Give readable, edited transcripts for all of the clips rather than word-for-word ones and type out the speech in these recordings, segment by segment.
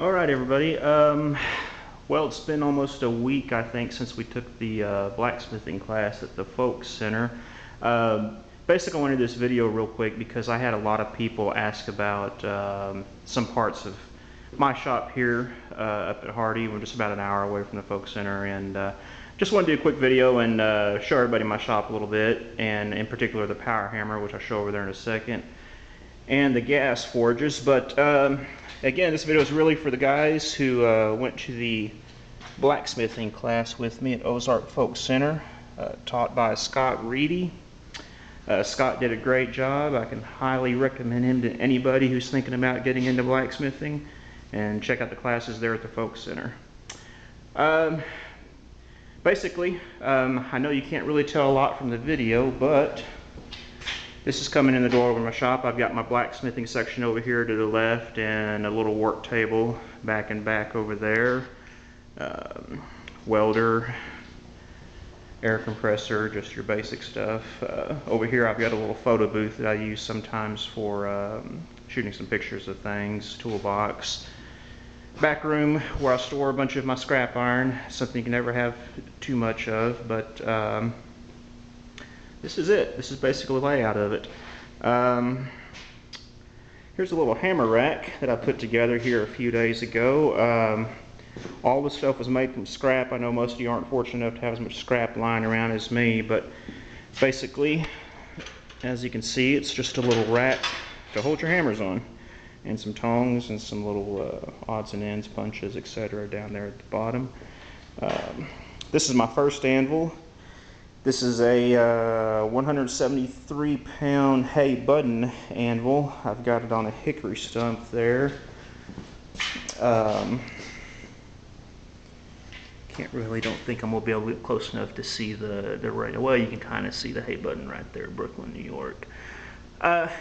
All right, everybody. Well, it's been almost a week, I think, since we took the blacksmithing class at the Folk Center. Basically, I wanted this video real quick because I had a lot of people ask about some parts of my shop here up at Hardy. We're just about an hour away from the Folk Center, and just wanted to do a quick video and show everybody my shop a little bit, and in particular the power hammer, which I'll show over there in a second, and the gas forges. But again, this video is really for the guys who went to the blacksmithing class with me at Ozark Folk Center, taught by Scott Reidy. Scott did a great job. I can highly recommend him to anybody who's thinking about getting into blacksmithing, and check out the classes there at the Folk Center. Basically, I know you can't really tell a lot from the video, but this is coming in the door over my shop. I've got my blacksmithing section over here to the left, and a little work table back over there. Welder, air compressor, just your basic stuff. Over here I've got a little photo booth that I use sometimes for shooting some pictures of things, toolbox. Back room where I store a bunch of my scrap iron, something you can never have too much of, but this is it. This is basically the layout of it. Here's a little hammer rack that I put together here a few days ago. All the stuff was made from scrap. I know most of you aren't fortunate enough to have as much scrap lying around as me, but basically, as you can see, it's just a little rack to hold your hammers on, and some tongs and some little odds and ends, punches, etc. down there at the bottom. This is my first anvil. This is a 173-pound hay button anvil. I've got it on a hickory stump there. Don't think I'm gonna be able to get close enough to see the right. Well, you can kind of see the hay button right there, Brooklyn, New York.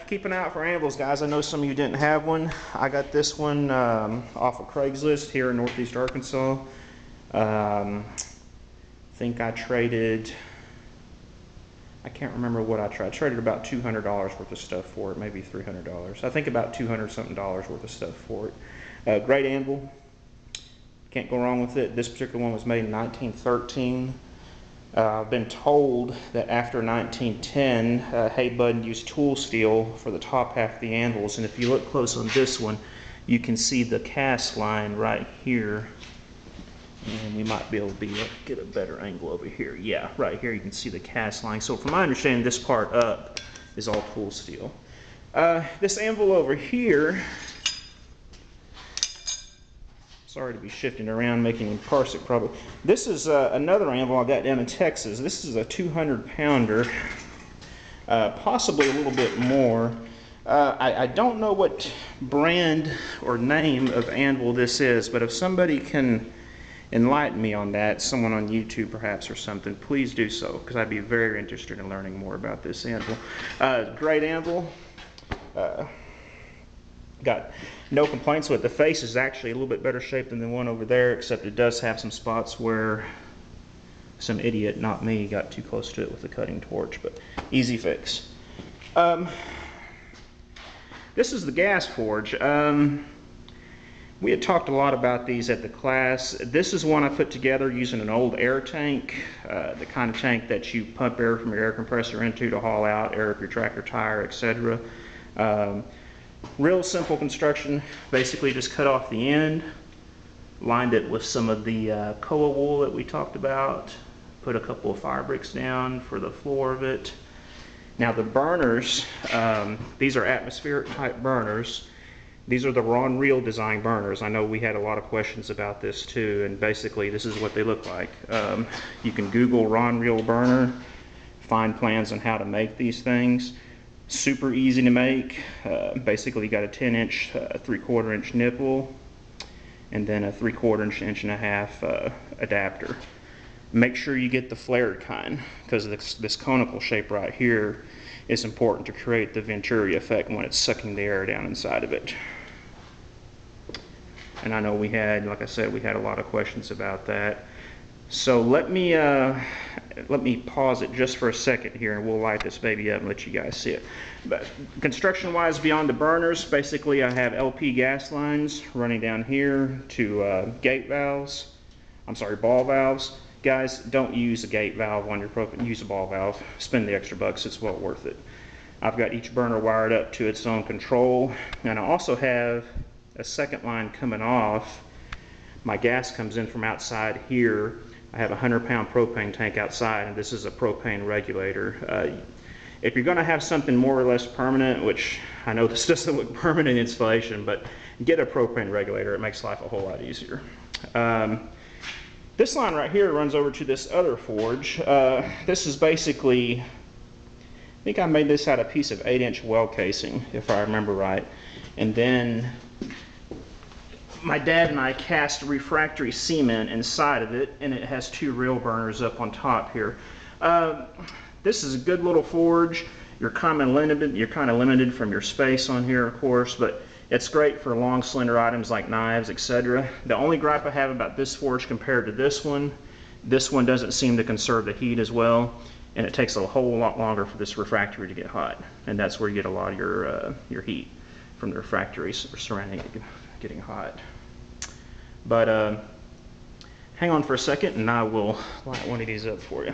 Keep an eye out for anvils, guys. I know some of you didn't have one. I got this one off of Craigslist here in Northeast Arkansas. Think I traded, I can't remember what I tried. I traded about $200 worth of stuff for it, maybe $300. I think about $200 something worth of stuff for it. Great anvil. Can't go wrong with it. This particular one was made in 1913. I've been told that after 1910, hay button used tool steel for the top half of the anvils, and if you look close on this one, you can see the cast line right here. And we might be able to get a better angle over here. Yeah, right here you can see the cast line. So from my understanding, this part up is all tool steel. This anvil over here, sorry to be shifting around, making you parse it probably. This is another anvil I got down in Texas. This is a 200-pounder, possibly a little bit more. I don't know what brand or name of anvil this is, but if somebody can enlighten me on that, someone on YouTube perhaps or something, please do so, because I'd be very interested in learning more about this anvil. Great anvil. Got no complaints with it. The face is actually a little bit better shape than the one over there, except it does have some spots where some idiot, not me, got too close to it with the cutting torch, but easy fix. This is the gas forge. We had talked a lot about these at the class. This is one I put together using an old air tank, the kind of tank that you pump air from your air compressor into to haul out air of your tractor tire, etc. Real simple construction. Basically just cut off the end, lined it with some of the koa wool that we talked about, put a couple of fire bricks down for the floor of it. Now the burners, these are atmospheric type burners. These are the Ron Reel design burners. I know we had a lot of questions about this too, and basically this is what they look like. You can Google Ron Reel burner, find plans on how to make these things. Super easy to make. Basically you got a 10-inch, 3/4 inch nipple, and then a 3/4 inch, 1.5 inch adapter. Make sure you get the flared kind, because this conical shape right here is important to create the Venturi effect when it's sucking the air down inside of it. And I know we had, like I said, we had a lot of questions about that. So let me pause it just for a second here, and we'll light this baby up and let you guys see it. But construction-wise, beyond the burners, basically I have LP gas lines running down here to gate valves. I'm sorry, ball valves. Guys, don't use a gate valve on your propane. Use a ball valve. Spend the extra bucks. It's well worth it. I've got each burner wired up to its own control, and I also have a second line coming off. My gas comes in from outside here. I have a 100-pound propane tank outside, and this is a propane regulator. If you're going to have something more or less permanent, which I know this doesn't look permanent installation, but get a propane regulator. It makes life a whole lot easier. This line right here runs over to this other forge. This is basically, I think I made this out of a piece of 8-inch well casing, if I remember right. And then my dad and I cast refractory cement inside of it, and it has 2 rail burners up on top here. This is a good little forge. You're kind of limited from your space on here, of course, but it's great for long, slender items like knives, etc. The only gripe I have about this forge compared to this one doesn't seem to conserve the heat as well, and it takes a whole lot longer for this refractory to get hot, and that's where you get a lot of your heat from the refractory surrounding it getting hot. But hang on for a second and I will light one of these up for you.